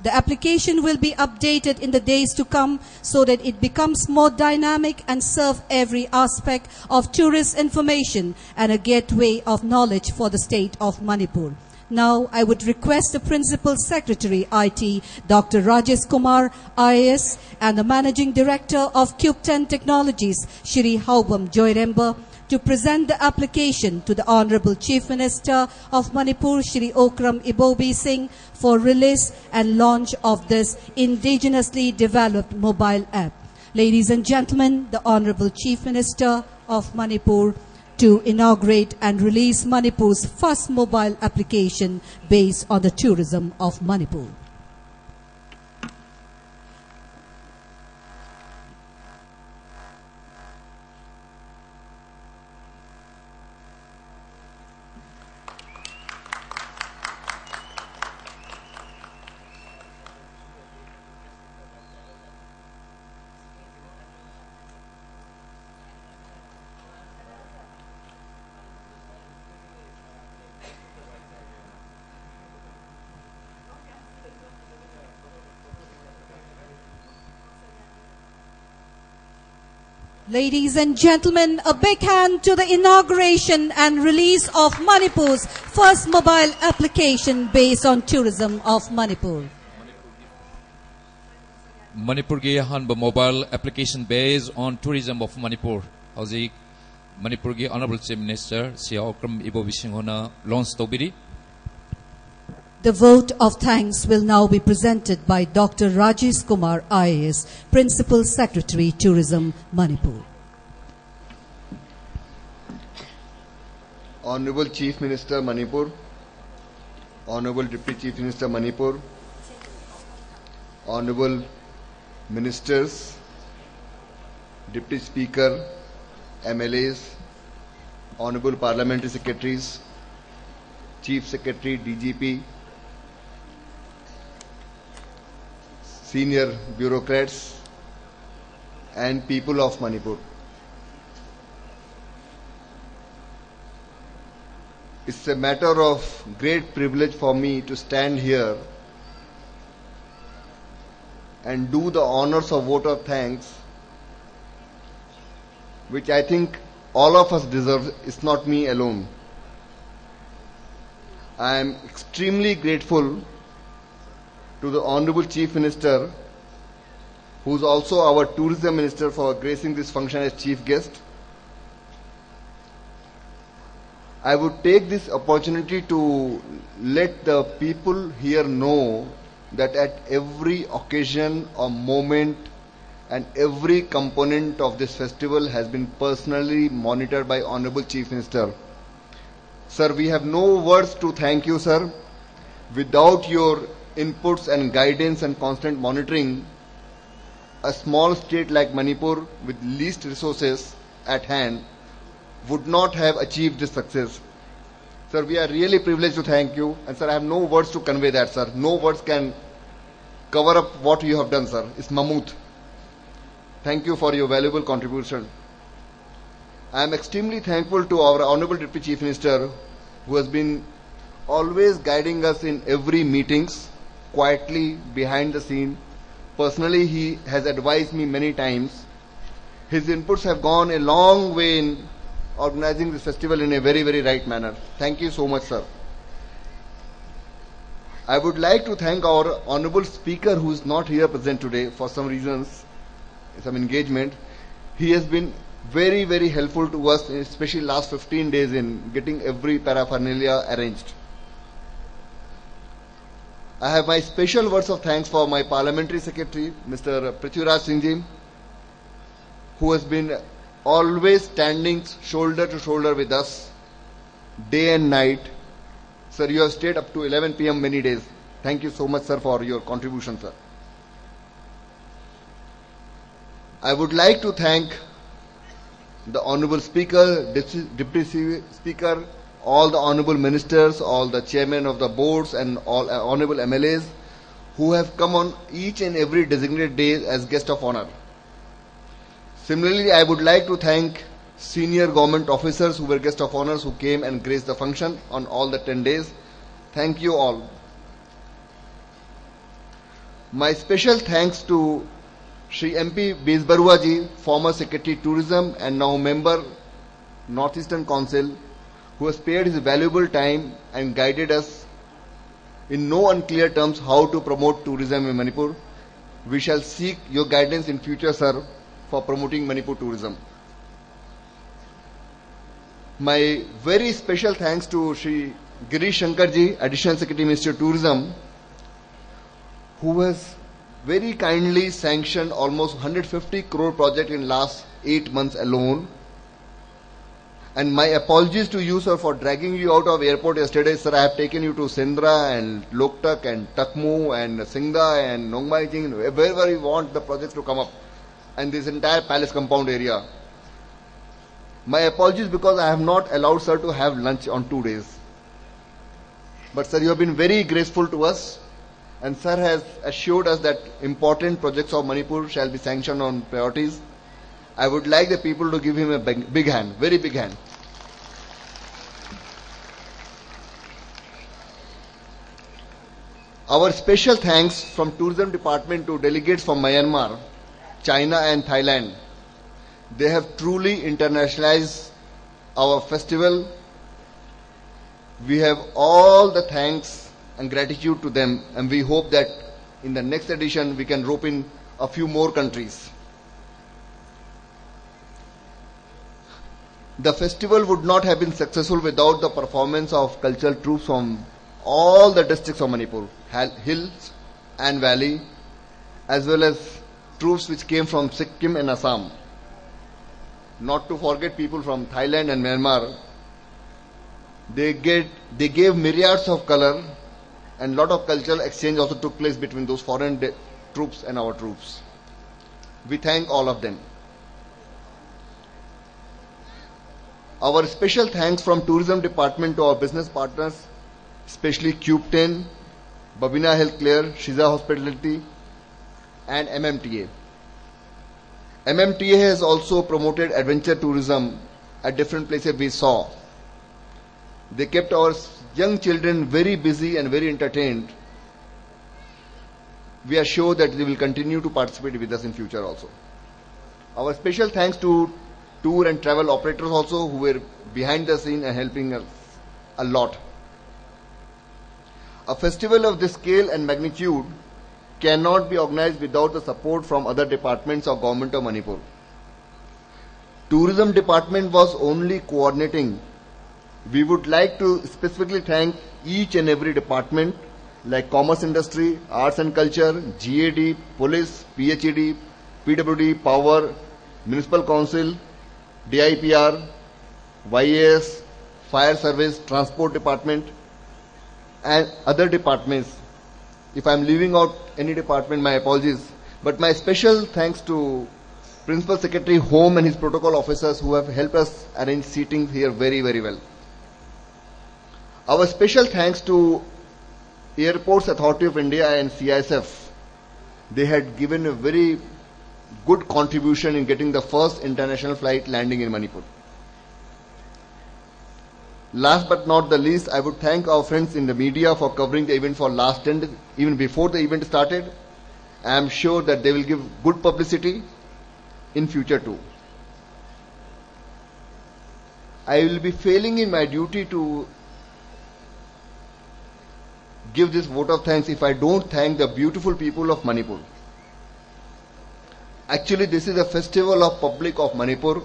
The application will be updated in the days to come so that it becomes more dynamic and serve every aspect of tourist information and a gateway of knowledge for the state of Manipur. Now, I would request the Principal Secretary, IT, Dr. Rajesh Kumar, IAS, and the Managing Director of Cube 10 Technologies, Shri Haubam Joyremba, to present the application to the Honorable Chief Minister of Manipur, Shri Okram Ibobi Singh, for release and launch of this indigenously developed mobile app. Ladies and gentlemen, the Honorable Chief Minister of Manipur to inaugurate and release Manipur's first mobile application based on the tourism of Manipur. Ladies and gentlemen, a big hand to the inauguration and release of Manipur's first mobile application based on tourism of Manipur. Manipur ki ahanba mobile application based on tourism of Manipur. Hauzik Manipur ki Honorable Chief Minister Shri Okram Ibobi Singh hona launch tobiri. The vote of thanks will now be presented by Dr. Rajesh Kumar, IAS, Principal Secretary, Tourism, Manipur. Honorable Chief Minister, Manipur, Honorable Deputy Chief Minister, Manipur, Honorable Ministers, Deputy Speaker, MLAs, Honorable Parliamentary Secretaries, Chief Secretary, DGP, senior bureaucrats and people of Manipur. It's a matter of great privilege for me to stand here and do the honors of vote of thanks, which I think all of us deserve. It's not me alone. I am extremely grateful to the Honorable Chief Minister, who is also our Tourism Minister, for gracing this function as Chief Guest. I would take this opportunity to let the people here know that at every occasion or moment and every component of this festival has been personally monitored by Honorable Chief Minister. Sir, we have no words to thank you, sir. Without your inputs and guidance and constant monitoring, a small state like Manipur with least resources at hand would not have achieved this success. Sir, we are really privileged to thank you, and sir, I have no words to convey that, sir. No words can cover up what you have done, sir. It's mammoth. Thank you for your valuable contribution. I am extremely thankful to our Honorable Deputy Chief Minister, who has been always guiding us in every meetings, quietly behind the scene. Personally, he has advised me many times. His inputs have gone a long way in organizing this festival in a very, very right manner. Thank you so much, sir. I would like to thank our Honorable Speaker, who is not here present today for some reasons, some engagement. He has been very, very helpful to us, especially last 15 days in getting every paraphernalia arranged. I have my special words of thanks for my Parliamentary Secretary, Mr. Prithviraj Singh Ji, who has been always standing shoulder to shoulder with us, day and night. Sir, you have stayed up to 11 p.m. many days. Thank you so much, sir, for your contribution, sir. I would like to thank the Honorable Speaker, Deputy Speaker, all the Honorable Ministers, all the Chairmen of the boards and all Honorable MLAs who have come on each and every designated day as guest of honor. Similarly, I would like to thank senior government officers who were guest of honors who came and graced the function on all the 10 days. Thank you all. My special thanks to Shri MP Bezbarua ji, former Secretary Tourism and now member Northeastern Council, who has spared his valuable time and guided us in no unclear terms how to promote tourism in Manipur. We shall seek your guidance in future, sir, for promoting Manipur tourism. My very special thanks to Shri Girish Shankar ji, Additional Secretary Minister of Tourism, who has very kindly sanctioned almost 150 crore project in last 8 months alone. And my apologies to you, sir, for dragging you out of airport yesterday. Sir, I have taken you to Sindra and Loktak and Takmu and Singda and Nongmai Jing, wherever you want the projects to come up, and this entire palace compound area. My apologies because I have not allowed sir to have lunch on 2 days. But sir, you have been very graceful to us, and sir has assured us that important projects of Manipur shall be sanctioned on priorities. I would like the people to give him a big hand, very big hand. Our special thanks from Tourism Department to delegates from Myanmar, China and Thailand. They have truly internationalized our festival. We have all the thanks and gratitude to them, and we hope that in the next edition we can rope in a few more countries. The festival would not have been successful without the performance of cultural troops from all the districts of Manipur, hills and valley, as well as troops which came from Sikkim and Assam. Not to forget people from Thailand and Myanmar. They gave myriads of color, and lot of cultural exchange also took place between those foreign troops and our troops. We thank all of them. Our special thanks from Tourism Department to our business partners, especially Cube 10, Babina Healthcare, Shiza Hospitality, and MMTA. MMTA has also promoted adventure tourism at different places we saw. They kept our young children very busy and very entertained. We are sure that they will continue to participate with us in future also. Our special thanks to tour and travel operators also, who were behind the scene and helping us a lot. A festival of this scale and magnitude cannot be organized without the support from other departments of Government of Manipur. Tourism Department was only coordinating. We would like to specifically thank each and every department like Commerce Industry, Arts and Culture, GAD, Police, PHED, PWD, Power, Municipal Council, DIPR, YAS, Fire Service, Transport Department, and other departments. If I am leaving out any department, my apologies. But my special thanks to Principal Secretary Home and his protocol officers who have helped us arrange seating here very, very well. Our special thanks to Airports Authority of India and CISF. They had given a very good contribution in getting the first international flight landing in Manipur. Last but not the least, I would thank our friends in the media for covering the event for last 10 days, even before the event started. I am sure that they will give good publicity in future too. I will be failing in my duty to give this vote of thanks if I don't thank the beautiful people of Manipur. Actually, this is a festival of public of Manipur.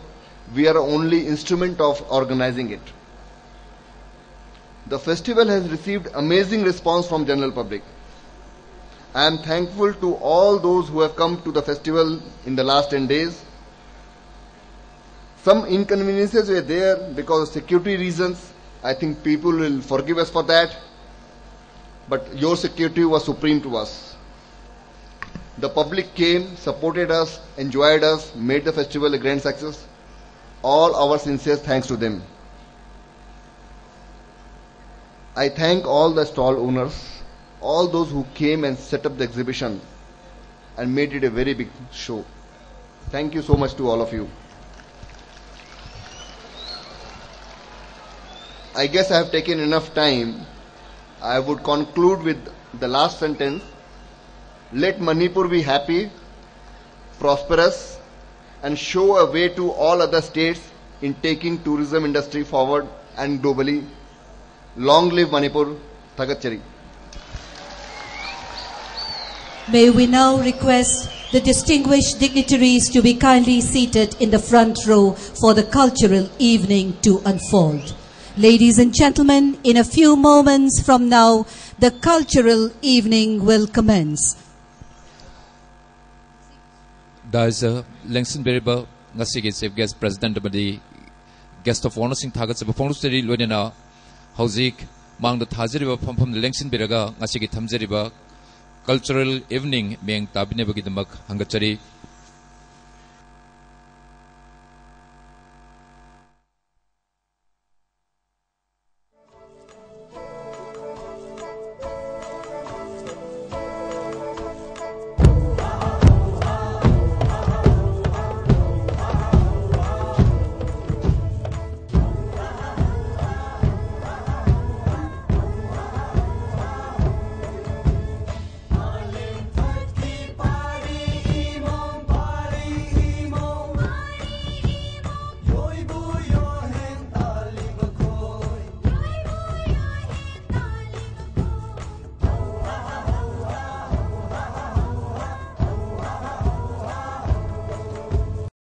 We are only instrument of organizing it. The festival has received amazing response from general public. I am thankful to all those who have come to the festival in the last 10 days. Some inconveniences were there because of security reasons. I think people will forgive us for that. But your security was supreme to us. The public came, supported us, enjoyed us, made the festival a grand success. All our sincere thanks to them. I thank all the stall owners, all those who came and set up the exhibition and made it a very big show. Thank you so much to all of you. I guess I have taken enough time. I would conclude with the last sentence. let Manipur be happy, prosperous, and show a way to all other states in taking tourism industry forward and globally. Long live Manipur. Thagatchari. May we now request the distinguished dignitaries to be kindly seated in the front row for the cultural evening to unfold. Ladies and gentlemen, in a few moments from now, the cultural evening will commence. There is a Langston Beriba, Ngasigi Chief Guest President of the Guest of Honor Sing Targets of Pongsteri Lunina, Hauzik, Mang the Taziriba from the Langston Beraga, Ngasigi Tamzeriba, Cultural Evening being Tabinebagi the Mak Hangachari.